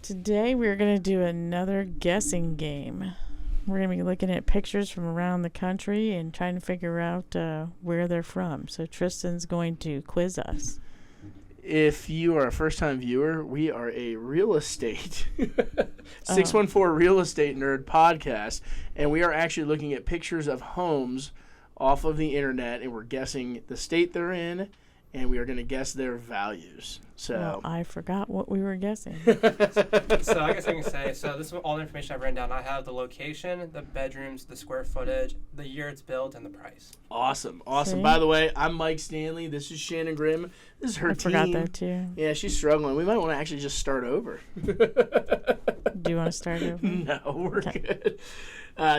Today we're going to do another guessing game. We're going to be looking at pictures from around the country and trying to figure out where they're from. So Tristen's going to quiz us. If you are a first-time viewer, we are a real estate 614 Real Estate Nerd podcast, and we are actually looking at pictures of homes off of the internet, and we're guessing the state they're in, and we are going to guess their values. So well, I forgot what we were guessing. So I guess I can say, so this is all the information I've written down. I have the location, the bedrooms, the square footage, the year it's built, and the price. Awesome. See? By the way, I'm Mike Stanley. This is Shannon Grimm. This is her I team. forgot that too. Yeah, she's struggling. We might want to actually just start over. Do you want to start over? No, we're good.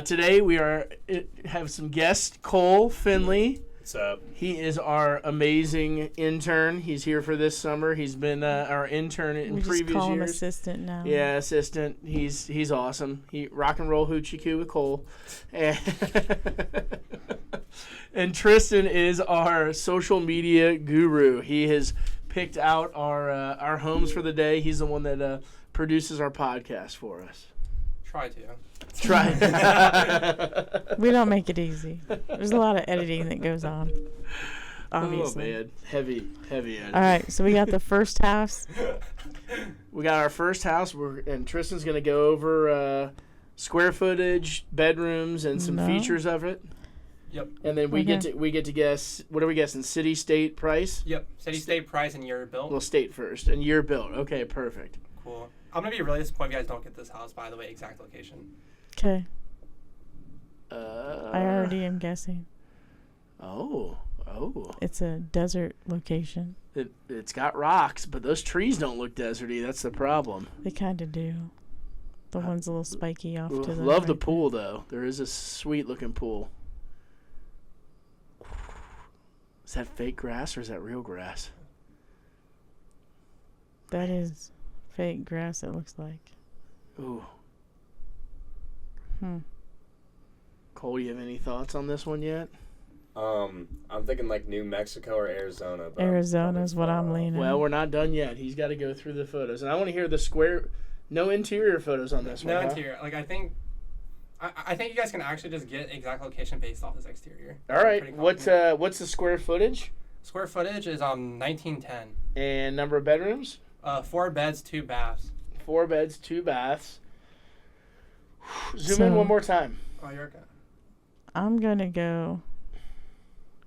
Today we have some guests. Cole Finley. What's up? He is our amazing intern. He's here for this summer. He's been our intern in We previous just call him years. assistant now. Yeah, assistant. He's awesome. He rock and roll hoochie coo with Cole. And Tristen is our social media guru. He has picked out our homes for the day. He's the one that produces our podcast for us. Try to. Try. We don't make it easy. There's a lot of editing that goes on. Obviously. Oh man, heavy editing. All right, so we got the first house. We got our first house, and Tristan's gonna go over square footage, bedrooms, and some features of it. Yep. And then we get to guess. What are we guessing? City, state, price. Yep. City, state, price, and year built. Well, state first, and year built. Okay, perfect. Cool. I'm gonna be really disappointed if you guys don't get this house. By the way, exact location. Okay. I already am guessing. Oh. It's a desert location. It's got rocks, but those trees don't look deserty. That's the problem. They kind of do. The one's a little spiky off to the Love the right pool, though. There is a sweet-looking pool. Is that fake grass or is that real grass? there. That is fake grass, it looks like. Ooh. Cole, you have any thoughts on this one yet? I'm thinking like New Mexico or Arizona. Arizona's what I'm leaning. Well, we're not done yet. He's got to go through the photos. And I want to hear the square... No interior photos on this one, No huh? interior. Like, I think you guys can actually just get exact location based off this exterior. All right. What's the square footage? Square footage is 1910. And number of bedrooms? 4 beds, 2 baths. 4 beds, 2 baths. Zoom in one more time. Oh, you're okay. I'm going to go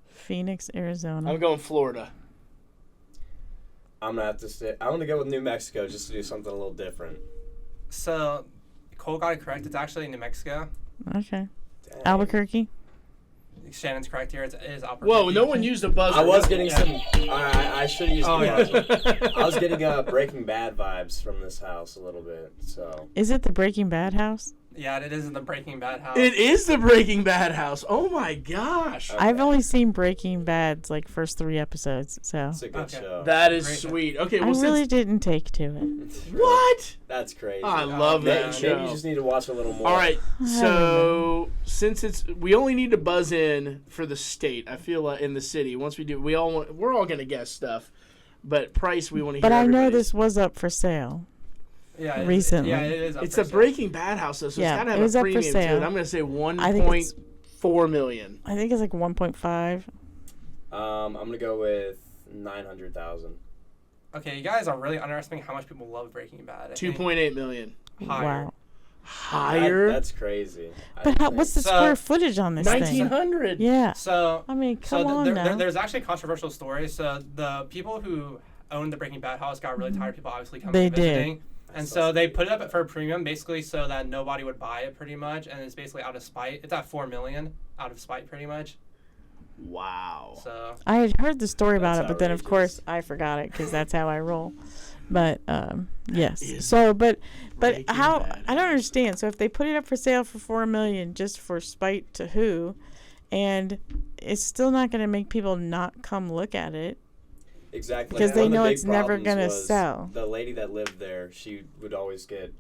Phoenix, Arizona. I'm going Florida. I'm gonna have to say I'm gonna go with New Mexico just to do something a little different. So, Cole got it correct. It's actually New Mexico. Okay. Dang. Albuquerque. Shannon's correct here. It is Albuquerque. Whoa, no one used a buzzer. I was getting some. I should have used. Oh, the I was getting Breaking Bad vibes from this house a little bit. So. Is it the Breaking Bad house? Yeah, it is in the Breaking Bad house. It is the Breaking Bad house. Oh my gosh. Okay. I've only seen Breaking Bad's like first 3 episodes, so It's a good show. That is Great. sweet. Okay, I well, really didn't take to it. What? That's crazy. I love that Maybe show. you just need to watch a little more. All right, so since we only need to buzz in for the state. I feel like in the city. Once we do, we're all gonna guess stuff, but price we want to hear. But I know everybody's. this was up for sale. Yeah, recently. Yeah, it is. Up It's for a sale. Breaking Bad house, though, so Yeah, it's gotta it have was a up for premium to it. sale. I'm gonna say I think it's- 1.4 million. I think it's like 1.5. I'm gonna go with 900,000. Okay, you guys are really underestimating how much people love Breaking Bad. 2.8 million. Higher. Wow. Higher. That's crazy. But what's the So, square footage on this thing? 1900. Yeah. So, I mean, come on now. there's actually a controversial story. So the people who owned the Breaking Bad house got really tired of people obviously coming They and did. visiting. And so they put it up for a premium basically so that nobody would buy it pretty much. And it's basically out of spite. It's at $4 million out of spite pretty much. Wow. So I had heard the story about That's it, but then of outrageous. course I forgot it because that's how I roll. But yes. Is So, but Breaking how? Bad I don't understand. So if they put it up for sale for $4 million just for spite to who, and it's still not going to make people not come look at it. Exactly. Because they One of the know big it's never problems gonna was sell. The lady that lived there, she would always get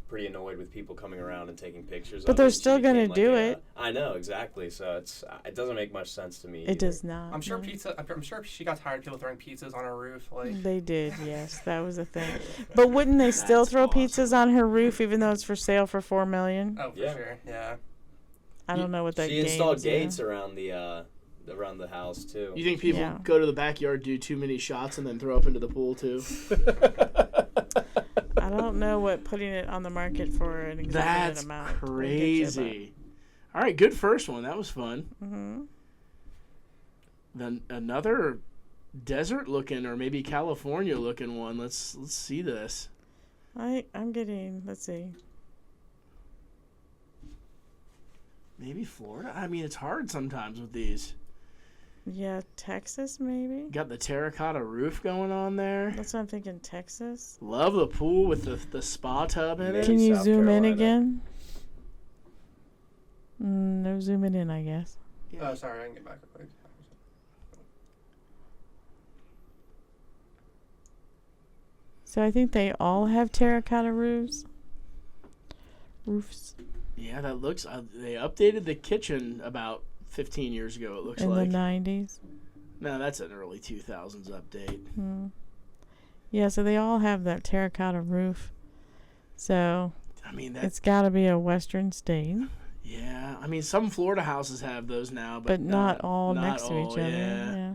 pretty annoyed with people coming around and taking pictures. But of they're it. She still gonna became do like it. I know exactly. So it doesn't make much sense to me. It either. does not. I'm sure no. I'm sure she got tired of people throwing pizzas on her roof. Like, They did, yes, that was a thing. But wouldn't they still That's throw awesome. pizzas on her roof, even though it's for sale for $4 million? oh, for Yeah. sure, yeah. I don't know what that. She game installed is, gates around the house too. You think people Yeah. go to the backyard, do too many shots, and then throw up into the pool too? I don't know what putting it on the market for an exorbitant That's amount. will get you, crazy. All right, good first one. That was fun. but- Mhm. Then another desert-looking or maybe California-looking one. Let's see this. I'm getting. Let's see. Maybe Florida. I mean, it's hard sometimes with these. Yeah, Texas maybe. Got the terracotta roof going on there. That's what I'm thinking. Texas. Love the pool with the spa tub in it. Maybe Can you South zoom Carolina. in again? No zooming in, I guess. Oh, sorry, I can get back real quick. So I think they all have terracotta roofs. Yeah, that looks. They updated the kitchen about 15 years ago. It looks In like. the 90s. No, that's an early 2000s update. Yeah, so they all have that terracotta roof. So I mean, that's. it's got to be a western state, Yeah, I mean, some Florida houses have those now, but not all not next to each all, other. yeah. Yeah.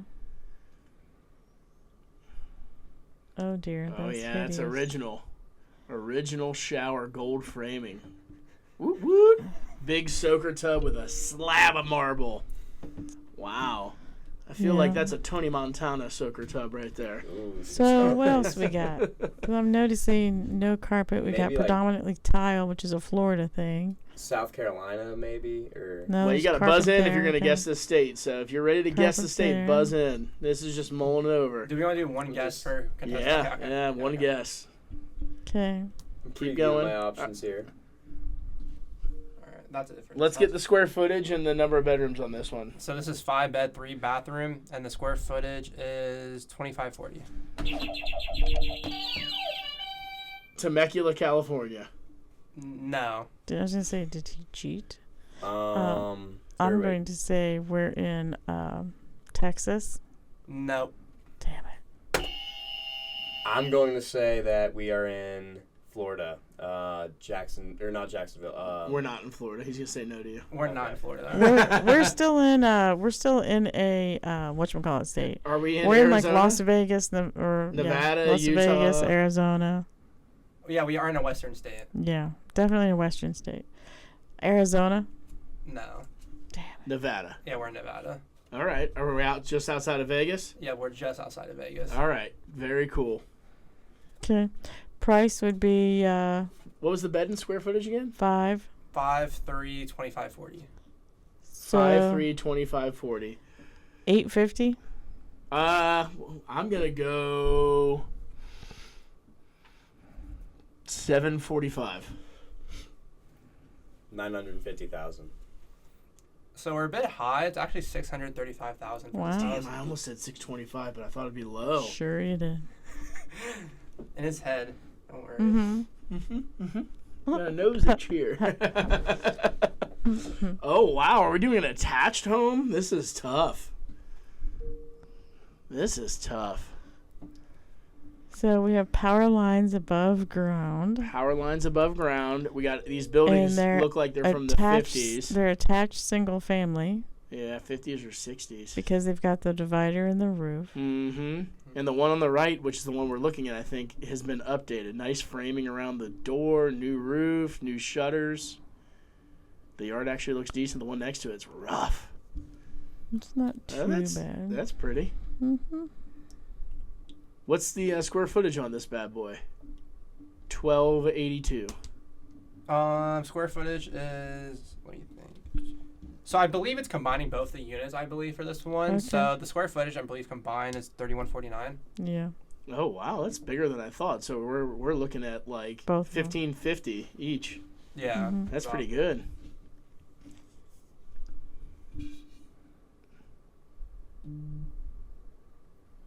Oh dear. Oh That's yeah, it's hideous. original shower gold framing. Woot woot! Big soaker tub with a slab of marble. Wow, I feel like Yeah. that's a Tony Montana soaker tub right there. Ooh, So what else we got? 'Cause I'm noticing no carpet. We got Maybe, like- predominantly tile, which is a Florida thing. South Carolina maybe or No, Well, you there's got to buzz carpet in if you're there, going to okay. guess the state. So if you're ready to guess the Carpet's state, there. buzz in. This is just mulling over. Do we want to do one guess Just- per contestant? Yeah, Okay, yeah, okay, one okay. guess. Okay. I'm pretty Keep good going. with my options here. All right, that's it. Let's get the square footage and the number of bedrooms on this one. So this is 5 bed, 3 bathroom, and the square footage is 2540. Temecula, California. No. I was gonna say, did he cheat? I'm I'm going to say we're in Texas. No. Damn it. I'm going to say that we are in Florida, not Jacksonville. We're not in Florida. He's gonna say no to you. We're not in Florida. We're still in a whatchamacallit state. Are we in? We're in Arizona? like Las Vegas, Nevada, Las Utah. Vegas, Arizona. Yeah, we are in a western state. Yeah, definitely a western state. Arizona. No. Nevada. Yeah, we're in Nevada. All right. Are we out just outside of Vegas? Yeah, we're just outside of Vegas. All right. Very cool. Okay. Price would be What was the bed and square footage again? 5. 5, 3, 25, 40. So 5, 3, 25, 40. 850. I'm gonna go 745. 950,000. So we're a bit high. It's actually 635,000. Wow. Damn, I almost said 625, but I thought it'd be low. Sure you did. In his head. Don't worry. Mm-hmm. Nose itch here. Oh wow, are we doing an attached home? This is tough. This is tough. So we have power lines above ground. Power lines above ground. We got these buildings And they're look like they're from the attached, 50s. They're attached single family Yeah, 50s or 60s. because they've got the divider in the roof. Mm-hmm. And the one on the right, which is the one we're looking at, I think, has been updated. Nice framing around the door, new roof, new shutters. The yard actually looks decent. The one next to it's rough. It's not too bad. That's pretty. Mm-hmm. What's the square footage on this bad boy? 1282. Square footage is, what do you think? So I believe it's combining both the units, I believe, for this one. Okay. So the square footage, I believe, combined is 3149. Yeah. Oh wow, that's bigger than I thought. So we're looking at like Both of them. 1550 each. Yeah. Mhm. That's about- pretty good.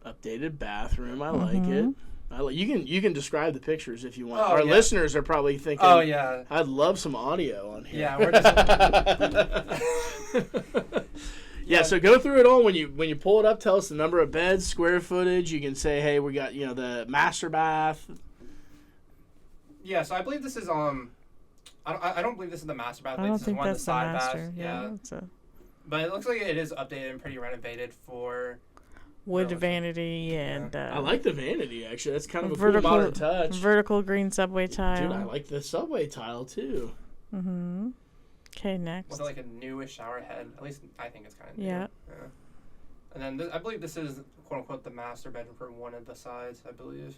Updated bathroom. I like it. You can describe the pictures if you want. Oh, Our yeah. listeners are probably thinking, Oh yeah. I'd love some audio on here. Yeah, we're just. Yeah, so go through it all when you pull it up. Tell us the number of beds, square footage. You can say, hey, we got the master bath. Yeah, so I believe this is I don't believe this is the master bath. I don't this is think one of that's the the side master. baths. Yeah, Yeah. it's a But it looks like it is updated and pretty renovated for. wood Really? vanity and I like the vanity, actually. That's kind of a vertical cool modern touch. vertical green subway tile. Dude, I like the subway tile, too. Mm-hmm. Okay, next. With like a newish shower head. At least I think it's kind of new. Yeah. And then I believe this is quote unquote the master bedroom for one of the sides. I believe.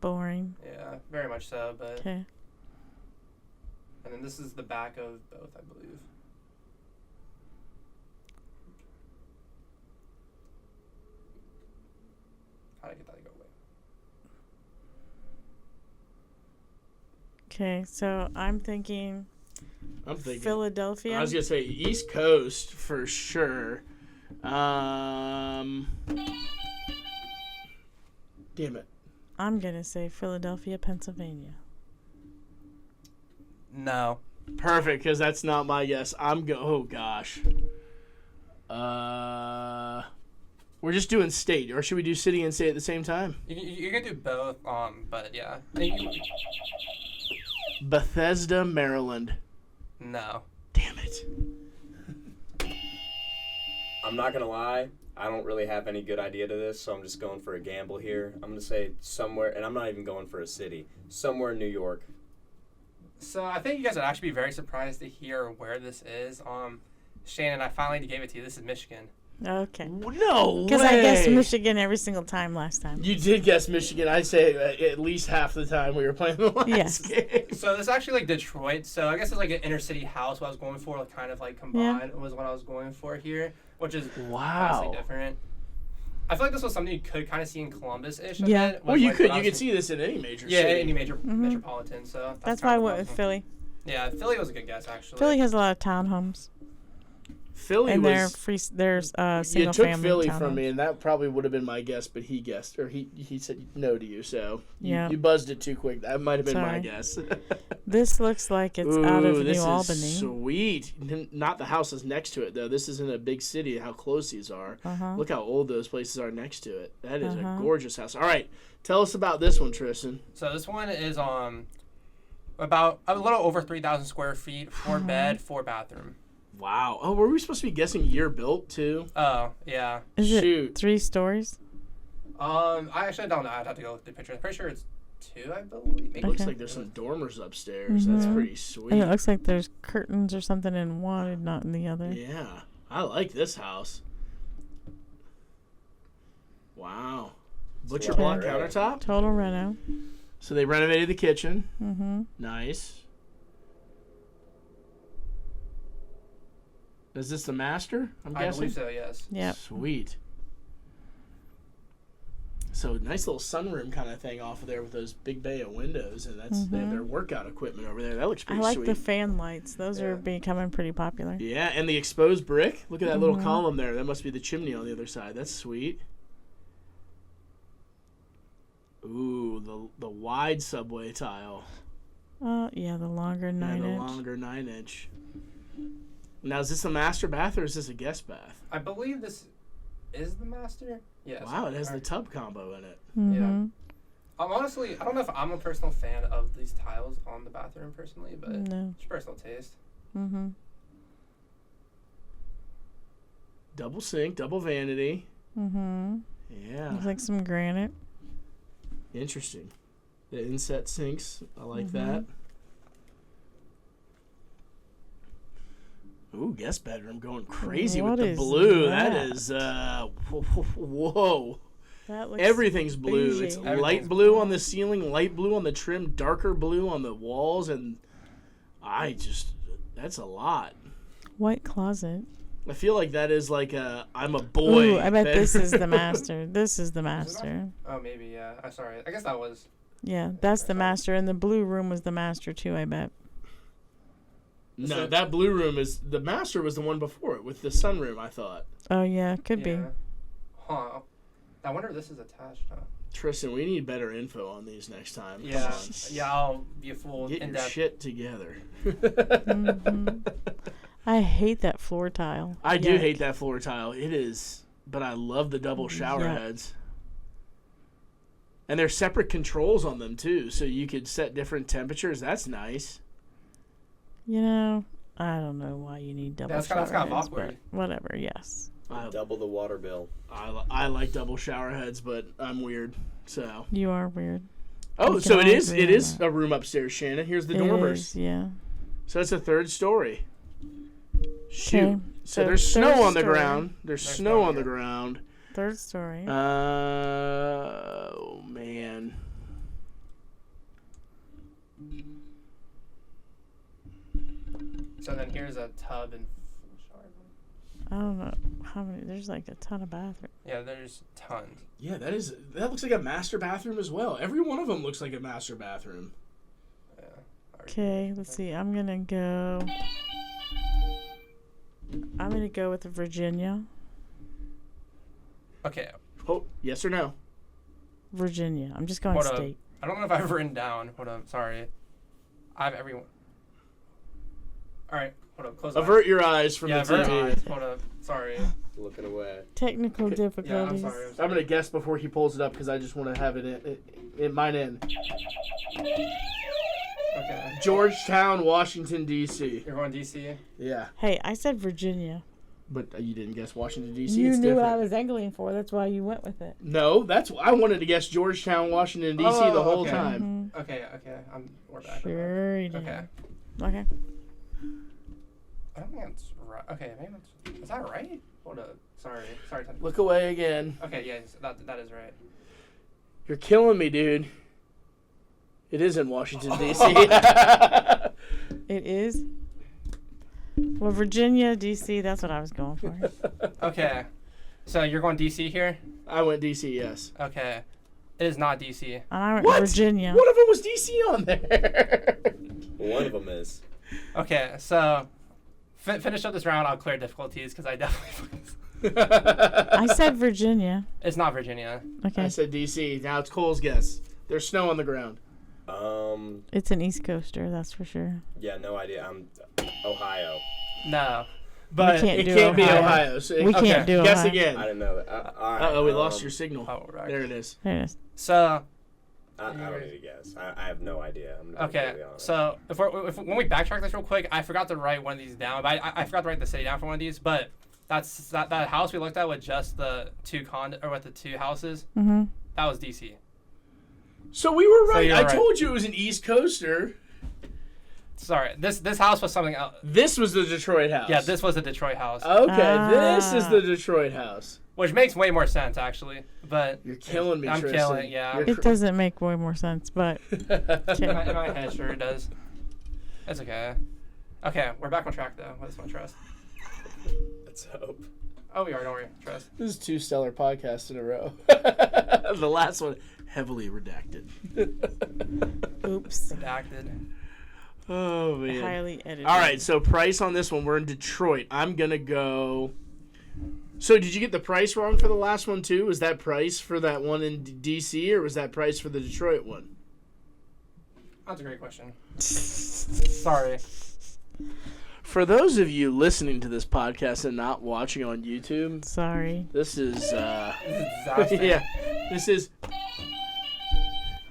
Boring. Yeah, very much so. But Okay. and then this is the back of both, I believe. How did I get that to go away? Okay, so I'm thinking Philadelphia. I was going to say East Coast for sure. Damn it. I'm gonna say Philadelphia, Pennsylvania. No. Perfect, because that's not my guess. Oh, gosh. We're just doing state, or should we do city and state at the same time? You can do both, but yeah. Bethesda, Maryland. No. Damn it. I'm not gonna lie. I don't really have any good idea to this, so I'm just going for a gamble here. I'm gonna say somewhere, and I'm not even going for a city. Somewhere in New York. So I think you guys would actually be very surprised to hear where this is. Shannon, I finally gave it to you. This is Michigan. Okay. No way. Because I guessed Michigan every single time last time. You did guess Michigan. I'd say at least half the time we were playing the last Yes. game. So this is actually like Detroit. So I guess it's like an inner city house. What I was going for, like kind of like combined, was what I was going for here, which is vastly different. I feel like this was something you could kind of see in Columbus-ish. Yeah. Well, you could see this in any major Yeah, city. any major metropolitan. So That's why I went with Philly. Yeah, Philly was a good guess actually. Philly has a lot of townhomes. Philly And was. there's single You took family Philly townhomes. from me, and that probably would have been my guess, but he guessed, or he said no to you, so Yeah. you buzzed it too quick. That might have been my Sorry. guess. This looks like it's out of New Albany. Is sweet. Not the houses next to it, though. This is in a big city, how close these are. Uh-huh. Look how old those places are next to it. That is a gorgeous house. All right, tell us about this one, Tristen. So this one is about a little over 3,000 square feet, 4 bed, 4 bathroom. Wow. Oh, were we supposed to be guessing year built, too? Oh, yeah. Is Shoot. it 3 stories? I actually don't know. I'd have to go look at the picture. I'm pretty sure it's 2, I believe. Maybe. It looks Okay. like there's some dormers upstairs. That's pretty sweet. And it looks like there's curtains or something in one and not in the other. Yeah. I like this house. Wow. Butcher Yeah. block Right. countertop? Total reno. So they renovated the kitchen. Mm-hmm. Nice. Is this the master? I'm I guessing. believe so, yes. Yep. Sweet. So nice little sunroom kind of thing off of there with those big bay of windows, and they have their workout equipment over there. That looks I pretty like sweet. the fan lights. Those Yeah. are becoming pretty popular. Yeah, and the exposed brick. Look at that little column there. That must be the chimney on the other side. That's sweet. Ooh, the wide subway tile. Yeah, the longer 9 The inch. longer 9-inch. Now, is this a master bath or is this a guest bath? I believe this is the master. Yes. Wow, it has the tub combo in it. Mm-hmm. Honestly, I don't know if I'm a personal fan of these tiles on the bathroom personally, but No. it's personal taste. Mm-hmm. Double sink, double vanity. Mm-hmm. Yeah, Looks like some granite. interesting. The inset sinks, I like that. Ooh, guest bedroom going crazy What with the is blue. that? That is, whoa. That looks Everything's blue. bougie. It's light Everything's blue blue. on the ceiling, light blue on the trim, darker blue on the walls, and that's a lot. White closet. I feel like that is like I'm a boy. Ooh, I bet bedroom. this is the master. This is the Is it master. Oh, maybe, yeah. I'm sorry. I guess that was. Yeah, that's the master. And the blue room was the master too, I bet. No, that blue room is the master was the one before it with the sunroom. I thought. Oh, yeah, could be. Yeah. Huh. I wonder if this is attached. Huh? Tristen, we need better info on these next time. Come Yeah, on. yeah. I'll be a full Get your in-depth. shit together. I hate that floor tile. I do Yuck. hate that floor tile. It is, but I love the double shower Yuck. heads. And there's separate controls on them too, so you could set different temperatures. That's nice. You know, I don't know why you need double That's shower kind of heads, awkward. but whatever, yes. Double the water bill. I like double shower heads, but I'm weird. So. You are weird. Oh, We so can it all is. agree It on is that. a room upstairs, Shannon. Here's the It dormers. is, yeah. So it's a third story. Shoot. Okay, So so there's third snow on the story. ground. There's There's snow snow on the here. ground. Third story. Oh man. So then here's a tub and shower room. I don't know how many. There's like a ton of bathrooms. Yeah, there's tons. Yeah, that looks like a master bathroom as well. Every one of them looks like a master bathroom. Yeah. Okay, let's see. I'm gonna go with Virginia. Okay. Oh, yes or no? Virginia. I'm just going Hold up. state. I don't know if I've written down. Hold up. Sorry. I have everyone. All right. Hold up. Close Avert your eyes from Yeah, the avert TV. eyes. Hold up. Sorry. Looking away. Technical Yeah, I'm difficulties. sorry. I'm gonna guess before he pulls it up because I just want to have it in mine in. Okay. Georgetown, Washington D.C. You're going DC? Yeah, Hey, I said Virginia. but you didn't guess Washington D.C. You It's knew different. what I was angling for. That's why you went with it. No, I wanted to guess Georgetown, Washington D.C. Oh, the whole okay. time. Okay. We're back. Sure you did. Okay. Okay. I don't think that's right. Okay, maybe that's... Is that right? Hold up. Sorry. Look away again. Okay, yes, that is right. You're killing me, dude. It is in Washington D.C. It is. Well, Virginia, D.C. That's what I was going for. Okay. So you're going DC here? I went D.C. Yes. Okay. It is not DC. And I went What? Virginia. One of them was D.C. on there. One of them is. Okay, so finish up this round. I'll clear difficulties because I definitely. I said Virginia. It's not Virginia. Okay. I said D.C. Now it's Cole's guess. There's snow on the ground. It's an East Coaster, that's for sure. Yeah, no idea. I'm Ohio. No, but can't It do can't be Ohio. Ohio. So We can't okay. do Guess Ohio. again. I didn't know that. All right. Uh-oh, we lost your signal. Oh, right. There it is. There it is. So I don't need to guess. I have no idea. I'm gonna be okay, completely honest. so when we backtrack this real quick, I forgot to write one of these down. But I forgot to write the city down for one of these. But that house we looked at with just the two houses. Mm-hmm. That was DC. So we were So right. you're I right. told you it was an East Coaster. Sorry, this house was something else. This was the Detroit house. Yeah, this was a Detroit house, Okay, this is Ah. the Detroit house. which makes way more sense actually. But You're killing me, I'm Tristen. killing it. Yeah, You're It doesn't make way more sense, but in my head, sure it does. It's okay. Okay, we're back on track though. With this one, Trust. Let's hope. Oh, we are. Don't worry, Trust. This is 2 stellar podcasts in a row. The last one, heavily redacted. oops. Redacted. Oh, man. Highly edited. All right, so price on this one. We're in Detroit. I'm going to go... So did you get the price wrong for the last one, too? Was that price for that one in D.C., or was that price for the Detroit one? That's a great question. Sorry. For those of you listening to this podcast and not watching on YouTube, Sorry. this is... Disaster. yeah, this is...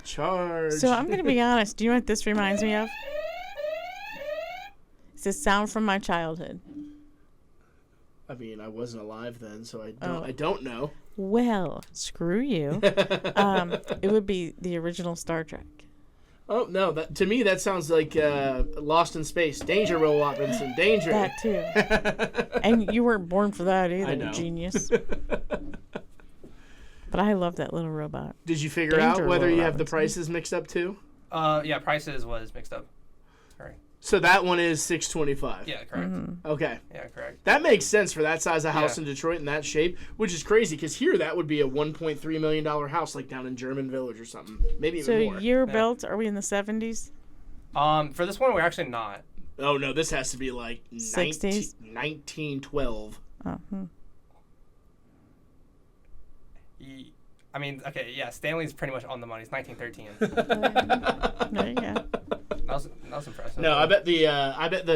Charge. So I'm going to be honest. Do you know what this reminds me of? It's a sound from my childhood. I mean, I wasn't alive then, so I Oh. don't know. Well, screw you. It would be the original Star Trek. Oh, no, to me that sounds like Lost in Space. Danger, Will Watkinson, danger. That too. And you weren't born for that either, I know. genius. But I love that little robot. Did you figure Danger, out whether Will you have the Robinson. prices mixed up too? Yeah, prices was mixed up. Sorry. So that one is $625. Yeah, correct. Mm-hmm. Okay. Yeah, correct. That makes sense for that size of house Yeah. in Detroit in that shape, which is crazy because here that would be a $1.3 million house like down in German Village or something. Maybe even So more. year Yeah. built, are we in the 70s? For this one, we're actually not. Oh, no, this has to be like 60s? 1912. Oh, I mean, okay, yeah, Stanley's pretty much on the money. It's 1913. There you go. That was impressive. No, I bet the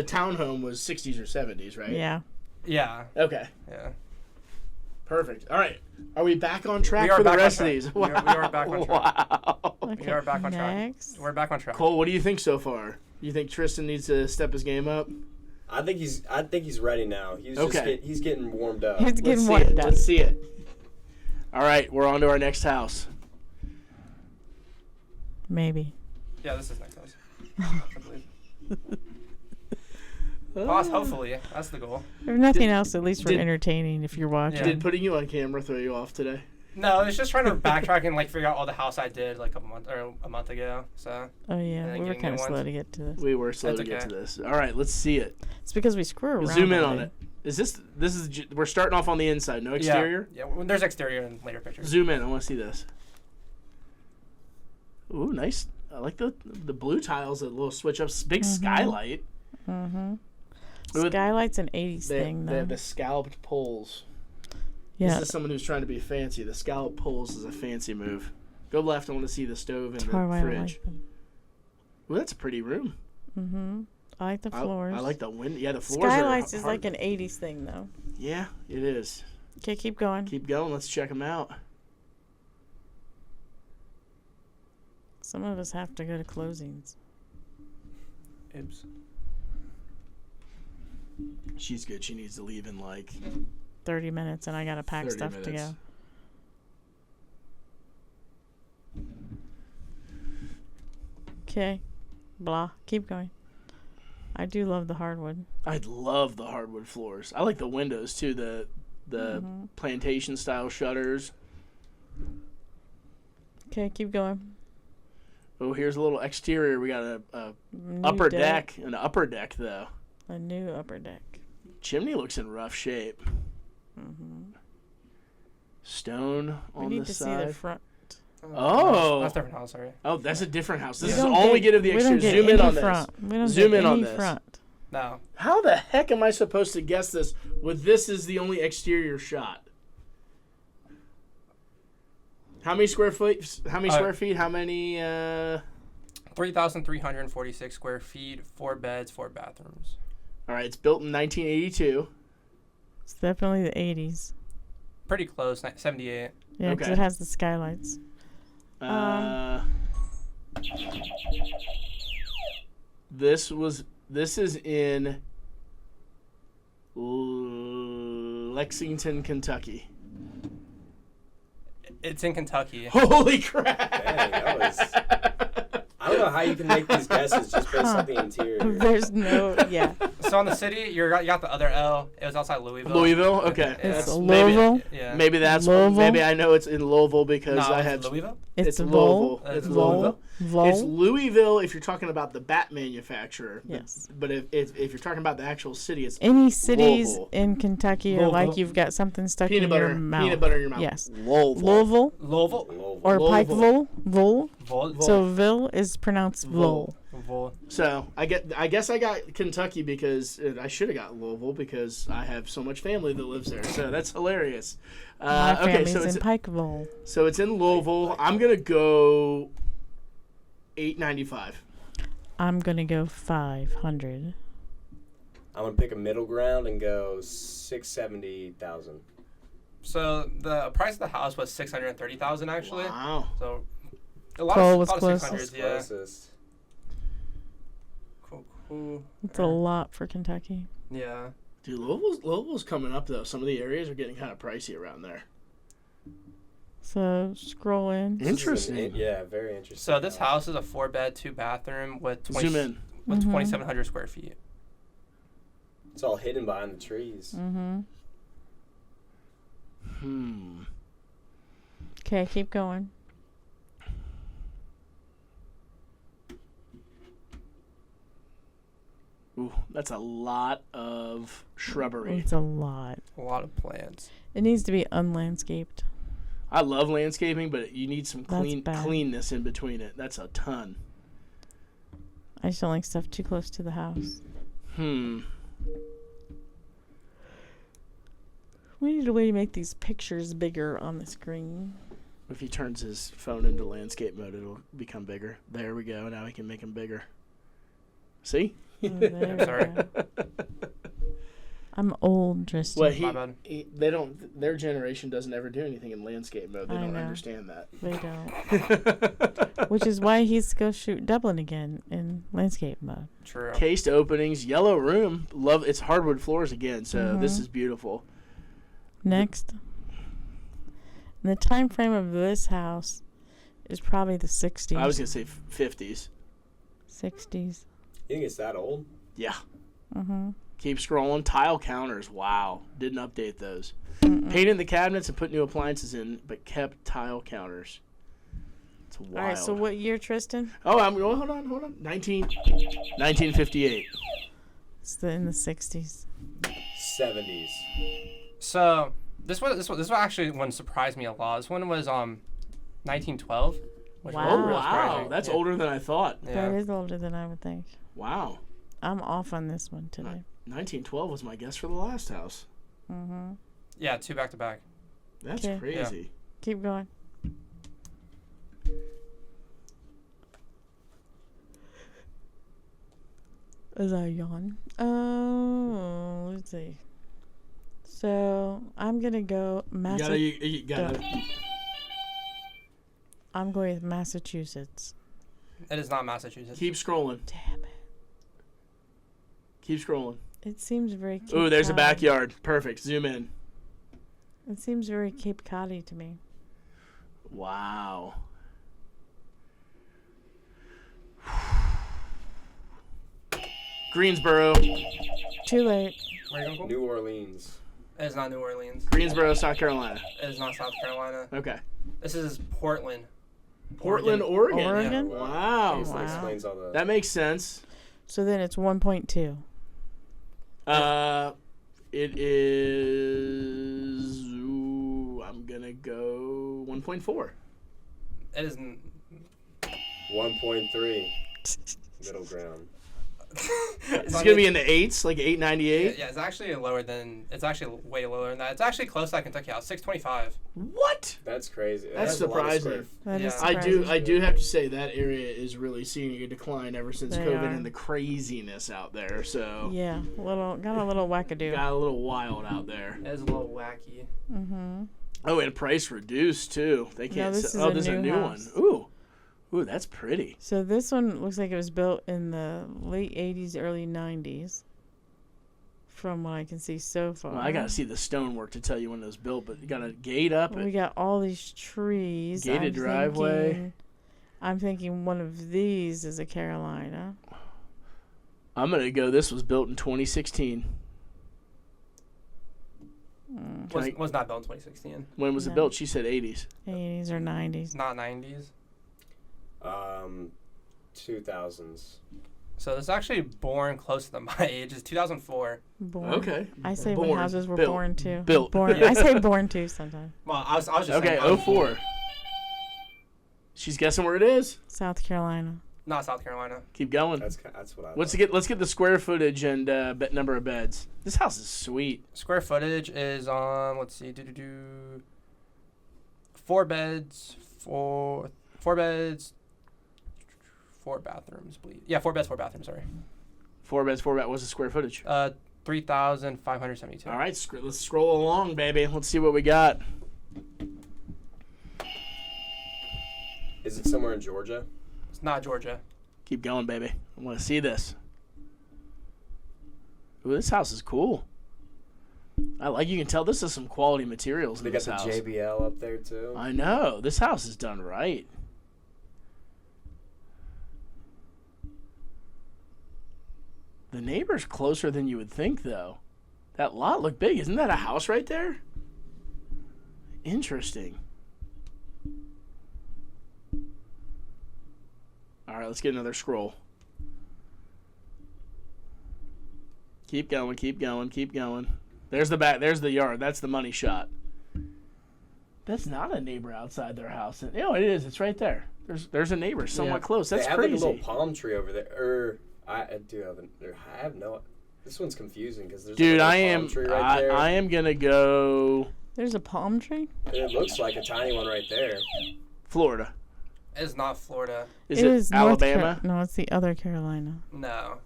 townhome was 60s or 70s, right? Yeah. Yeah. Okay. Yeah. Perfect. All right. Are we back on track We are for the back on rest of track. these? We are back on track. Wow. Okay, We are back on track. next. We're back on track. Cole, what do you think so far? You think Tristen needs to step his game up? I think he's ready now. He's getting warmed up. He's Let's getting see warmed it. up. Let's see it. All right, we're on to our next house. Maybe. Yeah, this is next house. I believe. Boss, hopefully. That's the goal. If nothing else, at least we're Did- entertaining if you're watching. Yeah. Did putting you on camera throw you off today? No, it's just trying to backtrack and like figure out all the house I did like a month ago. So Oh, yeah. And then We were getting kind new of slow ones. to get to this. We were slow That's to get okay. to this. All right, let's see it. It's because we screw around. Zoom in all on day. it. We're starting off on the inside, no exterior? Yeah, well, there's exterior in later pictures. Zoom in. I want to see this. Ooh, nice. I like the blue tiles, a little switch ups. Big skylight. Mm-hmm. With- Skylight's an 80s They thing, have though. the scalloped poles. Yeah. This is someone who's trying to be fancy. The scalloped poles is a fancy move. Go left. I want to see the stove and That's the probably why I don't fridge. like them. Ooh, that's a pretty room. Mm-hmm. I like the floors. I like the window. Yeah, the floors Skylights are is hard. like an 80s thing, though. Yeah, it is. Okay, keep going. Keep going. Let's check them out. Some of us have to go to closings. Oops. She's good. She needs to leave in like 30 minutes, and I got to pack 30 stuff minutes. to go. Okay. Blah. Keep going. I do love the hardwood. I love the hardwood floors. I like the windows too. The plantation style shutters. Okay, keep going. Oh, here's a little exterior. We got a New upper deck. An upper deck though. A new upper deck. Chimney looks in rough shape. Mm-hmm. Stone We on need the to side. see the front. Oh. That's a different house, sorry. Oh, that's a different house. This We is don't all we get of the we don't exterior. get Zoom in any on front. this. We don't Zoom get in on any this. front. No. How the heck am I supposed to guess this with this is the only exterior shot? How many square feet? How many square feet? How many? 3,346 square feet, 4 beds, 4 bathrooms. All right, it's built in 1982. It's definitely the 80s. Pretty close, 78. Yeah, because Okay. it has the skylights. This is in Lexington, Kentucky. It's in Kentucky. Holy crap! Dang, that was. I don't know how you can make these guesses just based on the interior. There's no, yeah. So on the city, you got the other L. It was outside Louisville. Louisville? Okay. It's Yeah. Louisville. Yeah. Maybe that's Louisville? maybe I know it's in Louisville because No, I it's have Louisville. It's Louisville. Vol. It's Vol. Louisville. It's Louisville if you're talking about the bat manufacturer. Yes. But if you're talking about the actual city, it's Any cities Louisville. in Kentucky are like Louisville. you've got something stuck peanut in butter. your mouth. Peanut butter in your mouth. Yes. Louisville. Louisville or Louisville. Pikeville. Vol. Vol. So Ville is pronounced Vol. Vol. So I guess I got Kentucky because I should have got Louisville because I have so much family that lives there. So that's hilarious. My family's so in it's Pikeville. so it's in Louisville. I'm gonna go $895. I'm gonna go 500. I'm gonna pick a middle ground and go 670,000. So the price of the house was $630,000 actually. Wow. So a lot Cole of, was lot of close. 600s, yeah. Closest. Cool. It's a lot for Kentucky. Yeah. Dude, Louisville's coming up though. Some of the areas are getting kind of pricey around there. So scroll in. Interesting. Yeah, very interesting. So this house is a 4-bed, 2-bathroom with Zoom in. with Mhm. 2,700 square feet. It's all hidden behind the trees. Mm-hmm. Hmm. Okay, keep going. Ooh, that's a lot of shrubbery. It's a lot. A lot of plants. It needs to be unlandscaped. I love landscaping, but you need some That's bad. cleanness in between it. That's a ton. I just don't like stuff too close to the house. Hmm. We need a way to make these pictures bigger on the screen. If he turns his phone into landscape mode, it'll become bigger. There we go. Now we can make him bigger. See? Oh, there we Sorry. go. I'm old, Tristen. Well, My bad. they don't. Their generation doesn't ever do anything in landscape mode. They I don't know. understand that. They don't. Which is why he's going to shoot Dublin again in landscape mode. True. Cased openings, yellow room. Love. It's hardwood floors again. So this is beautiful. Next. And the time frame of this house is probably the 60s. I was gonna say 50s. 60s. You think it's that old? Yeah. Mm-hmm. Keep scrolling. Tile counters. Wow. Didn't update those. Painted the cabinets and put new appliances in, but kept tile counters. It's wild. All right, so what year, Tristen? Oh, hold on. 1958. It's in the 60s. 70s. So this one actually one surprised me a lot. This one was 1912. Which Wow. was Oh, really wow. surprising. That's Yeah. older than I thought. That Yeah. is older than I would think. Wow. I'm off on this one today. 1912 was my guess for the last house. Mm-hmm. Yeah, 2 back to back. That's Okay. crazy. Keep going. As I yawn. Oh, let's see. So I'm gonna go You gotta. I'm going with Massachusetts. It is not Massachusetts. Keep scrolling. Damn it! Keep scrolling. It seems very. Cape Ooh, there's a Cod. backyard. Perfect. Zoom in. It seems very Cape Cod-y to me. Wow. Greensboro. Too late. Where are you going? New Orleans. It is not New Orleans. Greensboro, South Carolina. It is not South Carolina. Okay. This is Portland. Portland, Oregon. Oregon? Wow. I guess that Wow. explains all the. That makes sense. So then it's 1.2. It is. Ooh, I'm gonna go 1.4. It is. 1.3. Middle ground. It's gonna be in the 8s, like 898. Yeah, it's actually lower than. It's actually way lower than that. It's actually close to that Kentucky House, 625. What? That's crazy. That's a lot of surprising. square- That is Yeah. I do have to say that area is really seeing a decline ever since They COVID are. and the craziness out there. So Yeah, got a little wackadoo. got a little wild out there. It is a little wacky. Mm-hmm. Oh, and price reduced too. They can't. this say, is oh, a this is a new new house. one. Ooh, that's pretty. So this one looks like it was built in the late 80s, early 90s. From what I can see so far. Well, I gotta see the stonework to tell you when it was built, but you got a gate up. We got all these trees. Gated driveway. I'm thinking one of these is a Carolina. I'm gonna go. This was built in 2016. Was not built in 2016. When was it No. built? She said 80s. 80s or 90s. It's not 90s. 2000s. So this is actually born close to my age. It's 2004. Born. Okay. I say Born. when houses were Built. born too. Built. Born. I say born too sometimes. Well, I was just Okay. saying, 04. She's guessing where it is. South Carolina. Not South Carolina. Keep going. That's what I. Let's thought. get the square footage and number of beds. This house is sweet. Square footage is let's see, 4 beds, 4 bathrooms, please. Yeah, 4 beds, 4 bathrooms. Sorry. 4 beds, 4 baths. What's the square footage? 3,572. All right, let's scroll along, baby. Let's see what we got. Is it somewhere in Georgia? It's not Georgia. Keep going, baby. I want to see this. Ooh, this house is cool. You can tell this is some quality materials They in got this the house. JBL up there too. I know. This house is done right. The neighbor's closer than you would think, though. That lot looked big. Isn't that a house right there? Interesting. All right, let's get another scroll. Keep going, keep going, keep going. There's the back. There's the yard. That's the money shot. That's not a neighbor outside their house. No, it is. It's right there. There's a neighbor somewhat close. That's they have crazy. like a little palm tree over there. I do have I have no. This one's confusing because there's Dude, like I a am. palm tree right there. I am gonna go. There's a palm tree? It looks like a tiny one right there. Florida. It's not Florida. Is it Alabama? No, it's the other Carolina. No.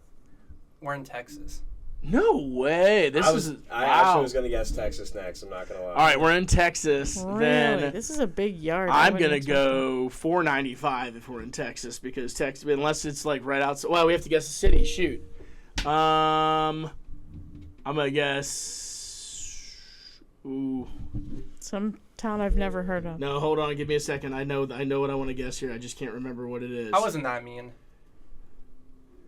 We're in Texas. No way. I Wow. actually was going to guess Texas next. I'm not going to lie. All right, we're in Texas. Really? Then This is a big yard. I'm going to go $4.95 if we're in Texas because Texas, unless it's like right outside. Well, we have to guess the city. Shoot. I'm going to guess. Ooh. Some town I've never heard of. No, hold on. Give me a second. I know what I want to guess here. I just can't remember what it is. I wasn't that mean.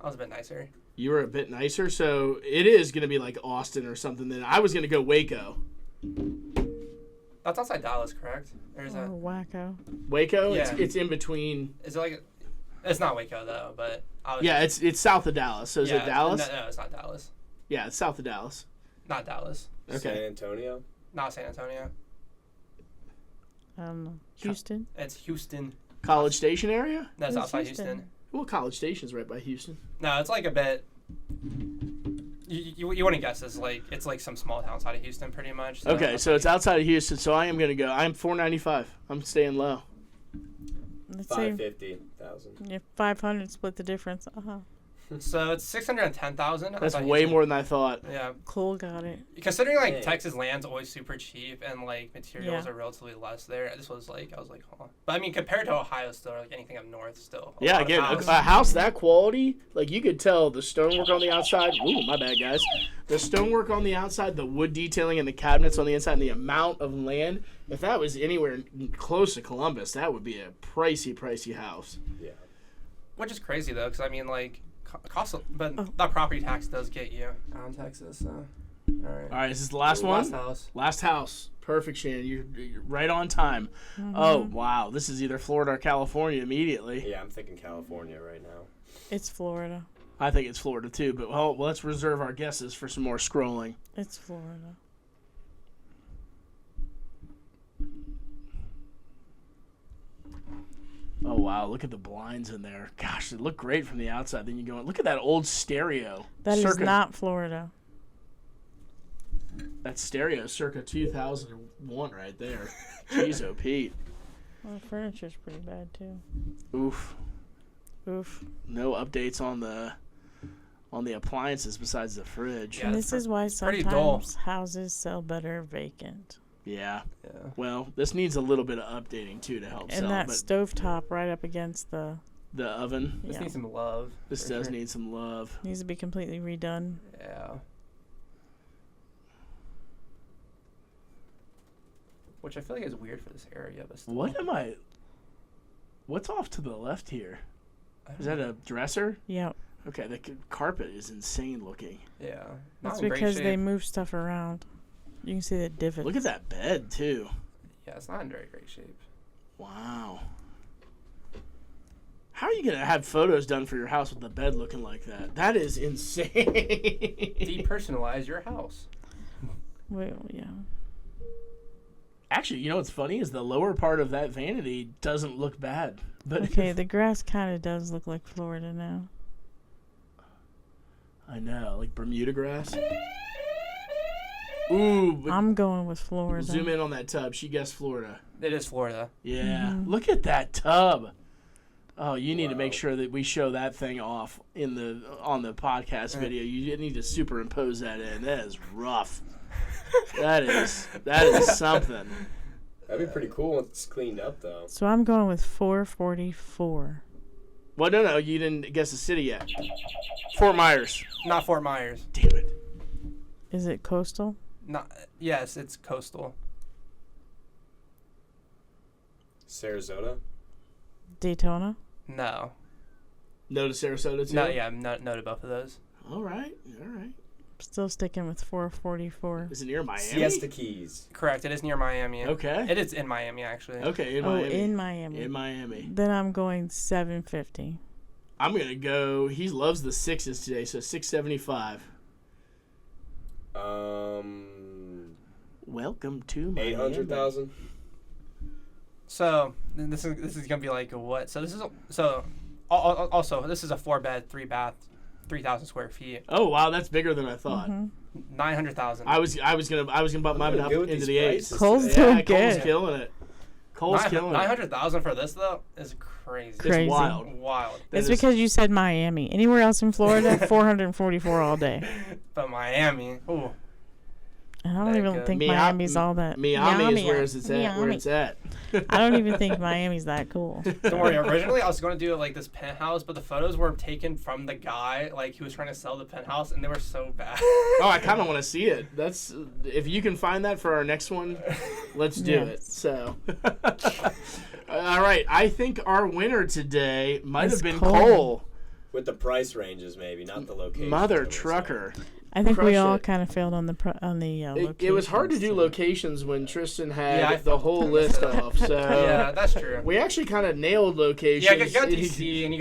I was a bit nicer. You were a bit nicer, so it is going to be like Austin or something. Then I was going to go Waco. That's outside Dallas, correct? Or is that? Wacko. Waco? Yeah. It's in between. Is it like? It's not Waco though, but I was. Yeah, it's south of Dallas. So is it Dallas? No, it's not Dallas. Yeah, it's south of Dallas. Not Dallas. Okay. San Antonio? Not San Antonio. Houston. It's Houston. College Station area? That's Where's outside Houston? Houston. Well, College Station's right by Houston. No, it's like a bit. You wouldn't guess this. Like it's like some small town outside of Houston, pretty much. So Okay, so it's outside of Houston. So I am going to go. I'm $4.95. I'm staying low. Let's say 550,000. 500 split the difference. So it's 610,000. That's way more than I thought. Yeah. Cole got it. Considering like Dang. Texas land's always super cheap and like materials Yeah. are relatively less there, this was like I was like, huh. But I mean compared to Ohio, still like anything up north, still. Yeah, again, a house that quality, like you could tell the stonework on the outside. Ooh, my bad, guys. The stonework on the outside, the wood detailing, and the cabinets on the inside, and the amount of land. If that was anywhere close to Columbus, that would be a pricey house. Yeah. Which is crazy though, because I mean like cost, but that property tax does get you out in Texas. So, all right. All right, is this the last one? Last house. Last house. Perfect, Shannon. You're right on time. Mm-hmm. Oh, wow. This is either Florida or California immediately. Yeah, I'm thinking California right now. It's Florida. I think it's Florida, too. But, well, let's reserve our guesses for some more scrolling. It's Florida. Oh, wow. Look at the blinds in there. Gosh, they look great from the outside. Then you go, look at that old stereo. That is not Florida. That stereo circa 2001 right there. Jeez, oh, Pete. Well, the furniture's pretty bad, too. Oof. Oof. No updates on the appliances besides the fridge. Yeah, And this is why pretty dull. sometimes houses sell better vacant. Yeah. Yeah. Well, this needs a little bit of updating, too, to help And sell. that But stovetop right up against the... the oven, This Yeah. needs some love. this for does sure. need some love. Needs to be completely redone. Yeah. Which I feel like is weird for this area, but still. What's off to the left here? I don't Is that know. a dresser? Yep. Okay, the carpet is insane looking. Yeah. That's Not in great because they shape. move stuff around. You can see the divots. Look at that bed, too. Yeah, it's not in very great shape. Wow. How are you going to have photos done for your house with the bed looking like that? That is insane. Depersonalize your house. Well, yeah. Actually, you know what's funny is the lower part of that vanity doesn't look bad. But Okay, the grass kind of does look like Florida now. I know, like Bermuda grass. Ooh, but I'm going with Florida. zoom in on that tub. She guessed Florida. It is Florida. Yeah, look at that tub. Oh, you need to Wow. make sure that we show that thing off on the podcast video. You need to superimpose that in. That is rough. that is something. That'd be pretty cool once it's cleaned up, though. So I'm going with 444. Well, no, you didn't guess the city yet. Fort Myers. Not Fort Myers. Damn it. Is it coastal? Not. Yes, it's coastal. Sarasota? Daytona? No. No to Sarasota too. No. Yeah, no to both of those. All right. Still sticking with 444. Is it near Miami? Siesta Keys. Correct. It is near Miami. Okay. It is in Miami, actually. Okay, in Oh, Miami. in Miami. In Miami. Then I'm going 750. I'm gonna go. He loves the sixes today, so 675. Welcome to Miami. 800,000. So this is gonna be like a what? So this is also this is a 4-bed, 3-bath 3,000 square feet. Oh wow, that's bigger than I thought. 900,000. I was gonna bump mine up into the 8s. Cole's Yeah, doing Cole's good. killing it. Cole's killing it. 900,000 for this though is crazy. Crazy. It's wild. Wild. It's because you said Miami. Anywhere else in Florida, 444 all day. But Miami, ooh. I don't even think Miami's all that. Miami is where it's at. Where it's at. I don't even think Miami's that cool. Don't worry. Originally, I was going to do like this penthouse, but the photos were taken from the guy. Like he was trying to sell the penthouse, and they were so bad. Oh, I kind of want to see it. That's if you can find that for our next one, let's do it. So, all right. I think our winner today might have been Cole. With the price ranges, maybe not the location. Mother trucker. I think we Crush all it. kind of failed on the locations. It was hard to do locations when Tristen had Yeah, I the felt whole that. list off. So Yeah, that's true. we actually kind of nailed locations. Yeah, you got DC, and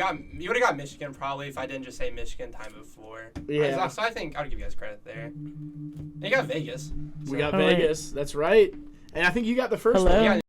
you would have got Michigan probably if I didn't just say Michigan time before. Yeah. So I think I would give you guys credit there. And you got Vegas. We got Oh, wait. Vegas. That's right. And I think you got the first Hello? one. Yeah,